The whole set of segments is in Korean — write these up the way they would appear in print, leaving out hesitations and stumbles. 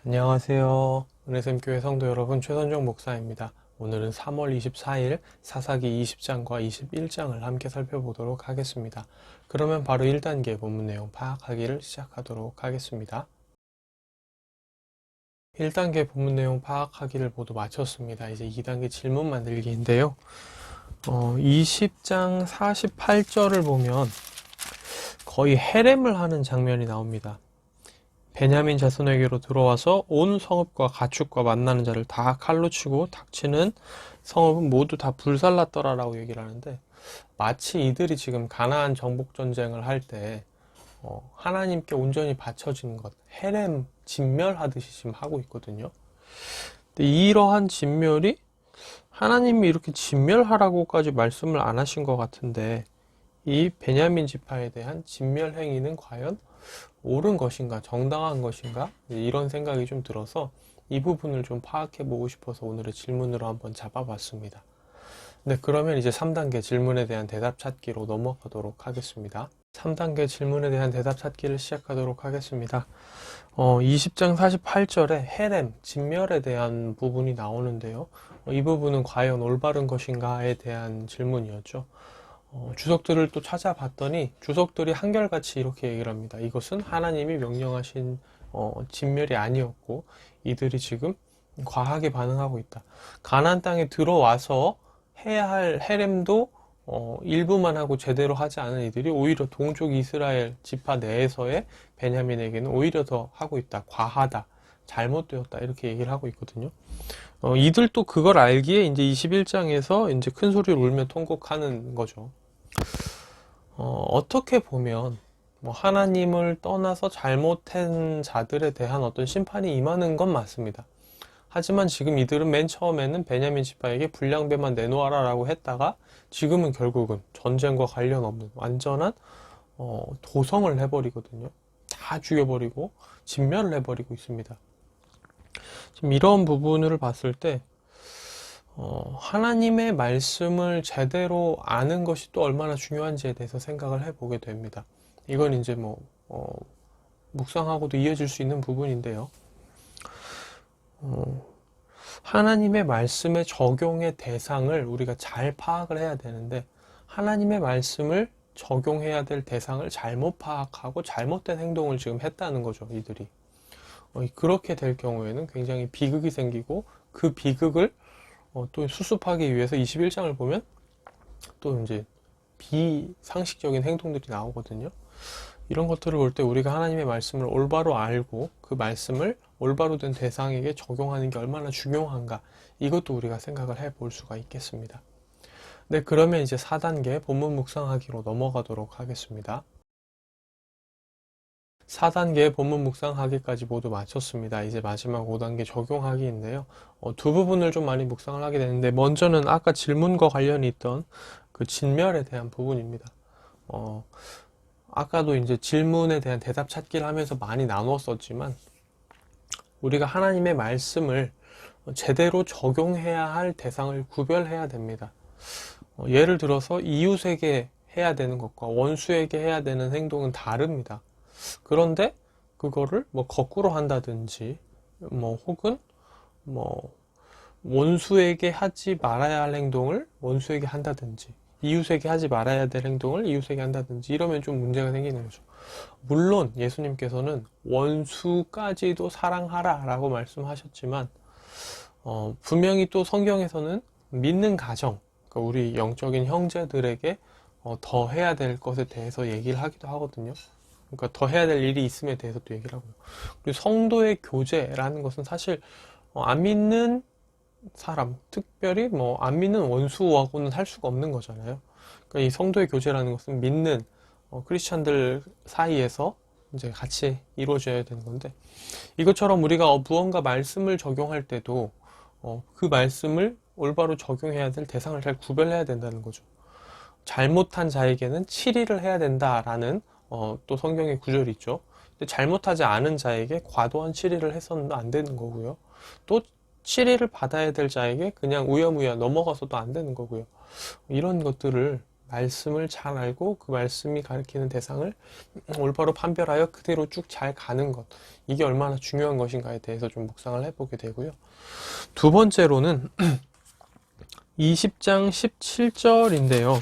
안녕하세요. 은혜샘교회 성도 여러분, 최선정 목사입니다. 오늘은 3월 24일 사사기 20장과 21장을 함께 살펴보도록 하겠습니다. 그러면 바로 1단계 본문 내용 파악하기를 시작하도록 하겠습니다. 1단계 본문 내용 파악하기를 모두 마쳤습니다. 이제 2단계 질문 만들기인데요. 20장 48절을 보면 거의 해렘을 하는 장면이 나옵니다. 베냐민 자손에게로 들어와서 온 성읍과 가축과 만나는 자를 다 칼로 치고 닥치는 성읍은 모두 다 불살랐더라 라고 얘기를 하는데, 마치 이들이 지금 가나안 정복 전쟁을 할 때 하나님께 온전히 바쳐진 것, 헤렘 진멸하듯이 지금 하고 있거든요. 근데 이러한 진멸이 하나님이 이렇게 진멸하라고까지 말씀을 안 하신 것 같은데, 이 베냐민 지파에 대한 진멸 행위는 과연 옳은 것인가, 정당한 것인가, 이런 생각이 좀 들어서 이 부분을 좀 파악해 보고 싶어서 오늘의 질문으로 한번 잡아봤습니다. 네, 그러면 이제 3단계 질문에 대한 대답 찾기로 넘어가도록 하겠습니다. 3단계 질문에 대한 대답 찾기를 시작하도록 하겠습니다. 20장 48절에 헤렘, 진멸에 대한 부분이 나오는데요. 이 부분은 과연 올바른 것인가에 대한 질문이었죠. 주석들을 또 찾아봤더니 주석들이 한결같이 이렇게 얘기를 합니다. 이것은 하나님이 명령하신 진멸이 아니었고 이들이 지금 과하게 반응하고 있다. 가나안 땅에 들어와서 해야 할 헤렘도 일부만 하고 제대로 하지 않은 이들이 오히려 동쪽 이스라엘 지파 내에서의 베냐민에게는 오히려 더 하고 있다. 과하다. 잘못되었다. 이렇게 얘기를 하고 있거든요. 이들도 그걸 알기에 이제 21장에서 이제 큰 소리를 울며 통곡하는 거죠. 어떻게 보면 뭐 하나님을 떠나서 잘못한 자들에 대한 어떤 심판이 임하는 건 맞습니다. 하지만 지금 이들은 맨 처음에는 베냐민 지파에게 불량배만 내놓아라 라고 했다가 지금은 결국은 전쟁과 관련 없는 완전한 도성을 해버리거든요. 다 죽여버리고 진멸을 해버리고 있습니다. 지금 이런 부분을 봤을 때 하나님의 말씀을 제대로 아는 것이 또 얼마나 중요한지에 대해서 생각을 해보게 됩니다. 이건 이제 묵상하고도 이어질 수 있는 부분인데요. 하나님의 말씀의 적용의 대상을 우리가 잘 파악을 해야 되는데, 하나님의 말씀을 적용해야 될 대상을 잘못 파악하고 잘못된 행동을 지금 했다는 거죠, 이들이. 그렇게 될 경우에는 굉장히 비극이 생기고, 그 비극을 또 수습하기 위해서 21장을 보면 또 이제 비상식적인 행동들이 나오거든요. 이런 것들을 볼 때 우리가 하나님의 말씀을 올바로 알고 그 말씀을 올바로 된 대상에게 적용하는 게 얼마나 중요한가, 이것도 우리가 생각을 해볼 수가 있겠습니다. 네, 그러면 이제 4단계 본문 묵상하기로 넘어가도록 하겠습니다. 4단계 본문 묵상하기까지 모두 마쳤습니다. 이제 마지막 5단계 적용하기인데요. 두 부분을 좀 많이 묵상을 하게 되는데, 먼저는 아까 질문과 관련이 있던 그 진멸에 대한 부분입니다. 아까도 이제 질문에 대한 대답 찾기를 하면서 많이 나누었었지만, 우리가 하나님의 말씀을 제대로 적용해야 할 대상을 구별해야 됩니다. 예를 들어서 이웃에게 해야 되는 것과 원수에게 해야 되는 행동은 다릅니다. 그런데 그거를 거꾸로 한다든지 혹은 원수에게 하지 말아야 할 행동을 원수에게 한다든지 이웃에게 하지 말아야 될 행동을 이웃에게 한다든지 이러면 좀 문제가 생기는 거죠. 물론 예수님께서는 원수까지도 사랑하라 라고 말씀하셨지만 분명히 또 성경에서는 믿는 가정, 그러니까 우리 영적인 형제들에게 더 해야 될 것에 대해서 얘기를 하기도 하거든요. 그러니까 더 해야 될 일이 있음에 대해서 또 얘기를 하고요. 그리고 성도의 교제라는 것은 사실 안 믿는 사람, 특별히 안 믿는 원수하고는 할 수가 없는 거잖아요. 그러니까 이 성도의 교제라는 것은 믿는 크리스찬들 사이에서 이제 같이 이루어져야 되는 건데, 이것처럼 우리가 무언가 말씀을 적용할 때도 그 말씀을 올바로 적용해야 될 대상을 잘 구별해야 된다는 거죠. 잘못한 자에게는 치리를 해야 된다라는 또 성경의 구절이 있죠. 근데 잘못하지 않은 자에게 과도한 치리를 해서는 안 되는 거고요. 또 치리를 받아야 될 자에게 그냥 우여무여 넘어가서도 안 되는 거고요. 이런 것들을 말씀을 잘 알고 그 말씀이 가리키는 대상을 올바로 판별하여 그대로 쭉 잘 가는 것, 이게 얼마나 중요한 것인가에 대해서 좀 묵상을 해보게 되고요. 두 번째로는 20장 17절인데요.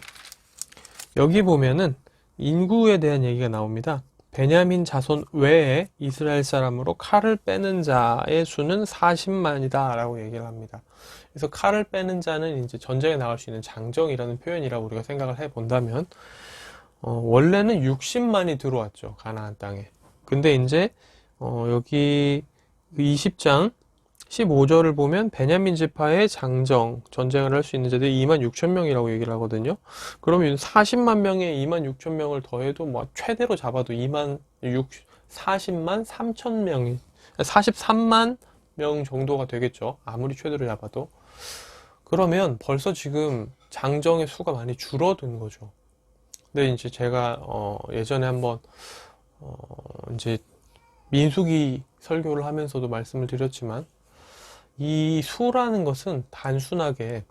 여기 보면은 인구에 대한 얘기가 나옵니다. 베냐민 자손 외에 이스라엘 사람으로 칼을 빼는 자의 수는 40만이다 라고 얘기를 합니다. 그래서 칼을 빼는 자는 이제 전쟁에 나갈 수 있는 장정이라는 표현이라고 우리가 생각을 해 본다면, 원래는 60만이 들어왔죠, 가나안 땅에. 근데 이제 여기 20장 15절을 보면 베냐민 지파의 장정, 전쟁을 할 수 있는 자들이 2만 6천 명이라고 얘기를 하거든요. 그러면 40만 명에 2만 6천 명을 더해도 뭐 최대로 잡아도 40만 3천 명이, 43만 명 정도가 되겠죠. 아무리 최대로 잡아도. 그러면 벌써 지금 장정의 수가 많이 줄어든 거죠. 근데 이제 제가 예전에 한번 이제 민수기 설교를 하면서도 말씀을 드렸지만, 이 수라는 것은 단순하게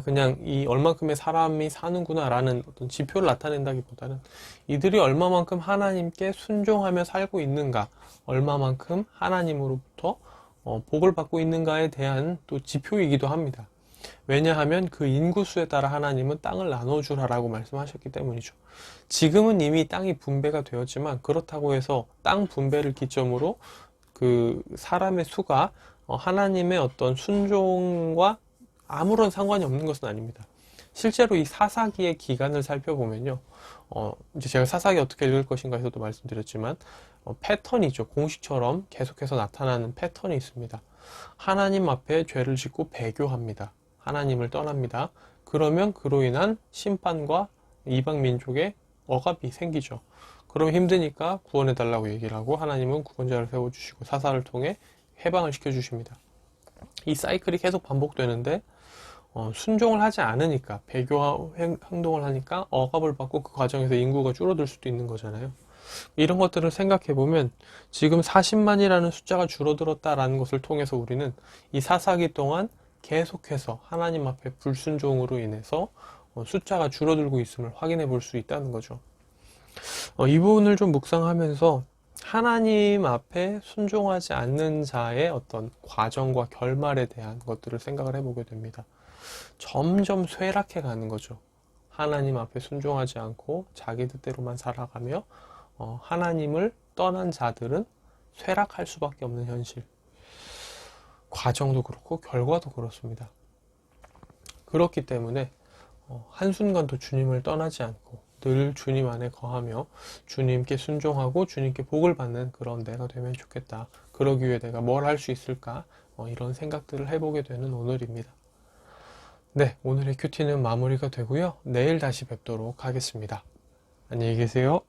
그냥 이 얼만큼의 사람이 사는구나 라는 어떤 지표를 나타낸다기보다는 이들이 얼마만큼 하나님께 순종하며 살고 있는가, 얼마만큼 하나님으로부터 복을 받고 있는가에 대한 또 지표이기도 합니다. 왜냐하면 그 인구수에 따라 하나님은 땅을 나눠주라라고 말씀하셨기 때문이죠. 지금은 이미 땅이 분배가 되었지만, 그렇다고 해서 땅 분배를 기점으로 그 사람의 수가 하나님의 어떤 순종과 아무런 상관이 없는 것은 아닙니다. 실제로 이 사사기의 기간을 살펴보면요, 이제 제가 사사기 어떻게 읽을 것인가에서도 말씀드렸지만, 패턴이죠. 공식처럼 계속해서 나타나는 패턴이 있습니다. 하나님 앞에 죄를 짓고 배교합니다. 하나님을 떠납니다. 그러면 그로 인한 심판과 이방 민족의 억압이 생기죠. 그러면 힘드니까 구원해달라고 얘기를 하고, 하나님은 구원자를 세워주시고 사사를 통해 해방을 시켜주십니다. 이 사이클이 계속 반복되는데, 순종을 하지 않으니까, 배교 행동을 하니까 억압을 받고 그 과정에서 인구가 줄어들 수도 있는 거잖아요. 이런 것들을 생각해 보면 지금 40만이라는 숫자가 줄어들었다라는 것을 통해서 우리는 이 사사기 동안 계속해서 하나님 앞에 불순종으로 인해서 숫자가 줄어들고 있음을 확인해 볼 수 있다는 거죠. 이 부분을 좀 묵상하면서 하나님 앞에 순종하지 않는 자의 어떤 과정과 결말에 대한 것들을 생각을 해보게 됩니다. 점점 쇠락해 가는 거죠. 하나님 앞에 순종하지 않고 자기 뜻대로만 살아가며 하나님을 떠난 자들은 쇠락할 수밖에 없는 현실. 과정도 그렇고 결과도 그렇습니다. 그렇기 때문에 한순간도 주님을 떠나지 않고 늘 주님 안에 거하며 주님께 순종하고 주님께 복을 받는 그런 내가 되면 좋겠다. 그러기 위해 내가 뭘 할 수 있을까? 이런 생각들을 해보게 되는 오늘입니다. 네, 오늘의 큐티는 마무리가 되고요. 내일 다시 뵙도록 하겠습니다. 안녕히 계세요.